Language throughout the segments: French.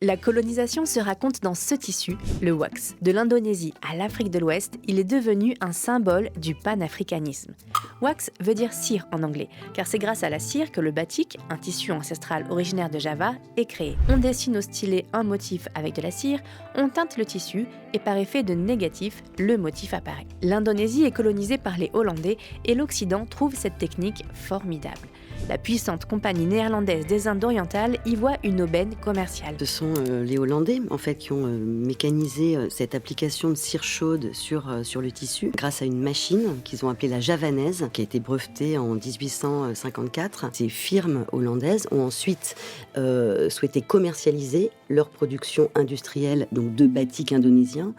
La colonisation se raconte dans ce tissu, le wax. De l'Indonésie à l'Afrique de l'Ouest, il est devenu un symbole du panafricanisme. Wax veut dire cire en anglais, car c'est grâce à la cire que le batik, un tissu ancestral originaire de Java, est créé. On dessine au stylet un motif avec de la cire, on teinte le tissu et par effet de négatif, le motif apparaît. L'Indonésie est colonisée par les Hollandais et l'Occident trouve cette technique formidable. La puissante compagnie néerlandaise des Indes orientales y voit une aubaine commerciale. Ce sont les Hollandais en fait, qui ont mécanisé cette application de cire chaude sur le tissu grâce à une machine qu'ils ont appelée la javanaise, qui a été brevetée en 1854. Ces firmes hollandaises ont ensuite souhaité commercialiser leur production industrielle donc de batik indonésien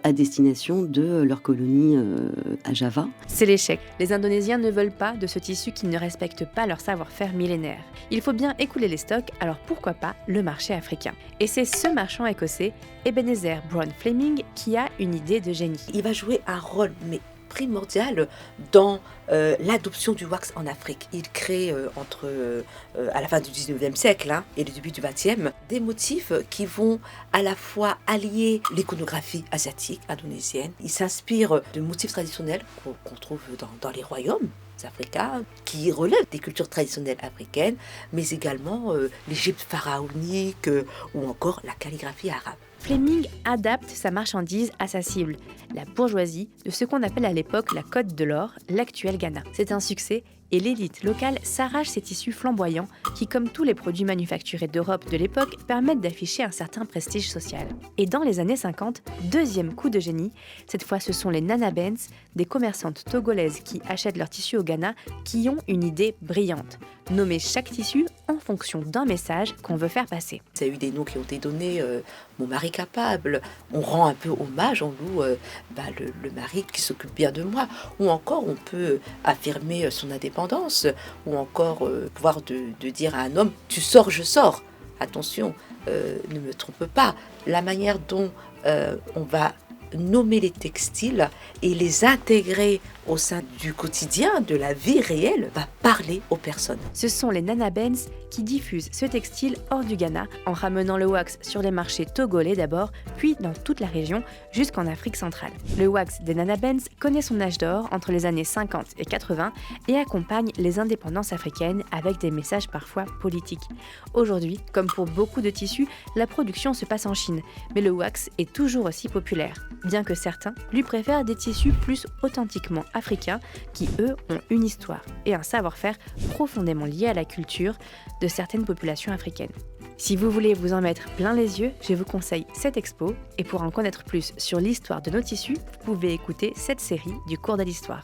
à destination de leur colonie à Java. C'est l'échec. Les Indonésiens ne veulent pas de ce tissu qui ne respecte pas leur savoir-faire millénaire. Il faut bien écouler les stocks, alors pourquoi pas le marché africain? Et c'est ce marchand écossais, Ebenezer Brown Fleming, qui a une idée de génie. Il va jouer un rôle primordial dans l'adoption du wax en Afrique. Il crée à la fin du 19e siècle et le début du 20e des motifs qui vont à la fois allier l'iconographie asiatique, indonésienne. Il s'inspire de motifs traditionnels qu'on trouve dans les royaumes africains, qui relèvent des cultures traditionnelles africaines, mais également l'Égypte pharaonique ou encore la calligraphie arabe. Fleming adapte sa marchandise à sa cible, la bourgeoisie de ce qu'on appelle à l'époque la Côte de l'Or, l'actuel Ghana. C'est un succès et l'élite locale s'arrache ces tissus flamboyants qui, comme tous les produits manufacturés d'Europe de l'époque, permettent d'afficher un certain prestige social. Et dans les années 50, deuxième coup de génie, cette fois ce sont les Nana Benz, des commerçantes togolaises qui achètent leurs tissus au Ghana, qui ont une idée brillante. Nommer chaque tissu en fonction d'un message qu'on veut faire passer. Il y a eu des noms qui ont été donnés, mon mari capable, on rend un peu hommage, on loue le mari qui s'occupe bien de moi, ou encore on peut affirmer son indépendance, ou encore pouvoir de dire à un homme, tu sors, je sors. Attention, ne me trompe pas, la manière dont on va nommer les textiles et les intégrer au sein du quotidien, de la vie réelle, va parler aux personnes. Ce sont les Nana Benz qui diffusent ce textile hors du Ghana en ramenant le wax sur les marchés togolais d'abord, puis dans toute la région jusqu'en Afrique centrale. Le wax des Nana Benz connaît son âge d'or entre les années 50 et 80 et accompagne les indépendances africaines avec des messages parfois politiques. Aujourd'hui, comme pour beaucoup de tissus, la production se passe en Chine, mais le wax est toujours aussi populaire, bien que certains lui préfèrent des tissus plus authentiquement africains qui, eux, ont une histoire et un savoir-faire profondément lié à la culture de certaines populations africaines. Si vous voulez vous en mettre plein les yeux, je vous conseille cette expo et pour en connaître plus sur l'histoire de nos tissus, vous pouvez écouter cette série du cours de l'histoire.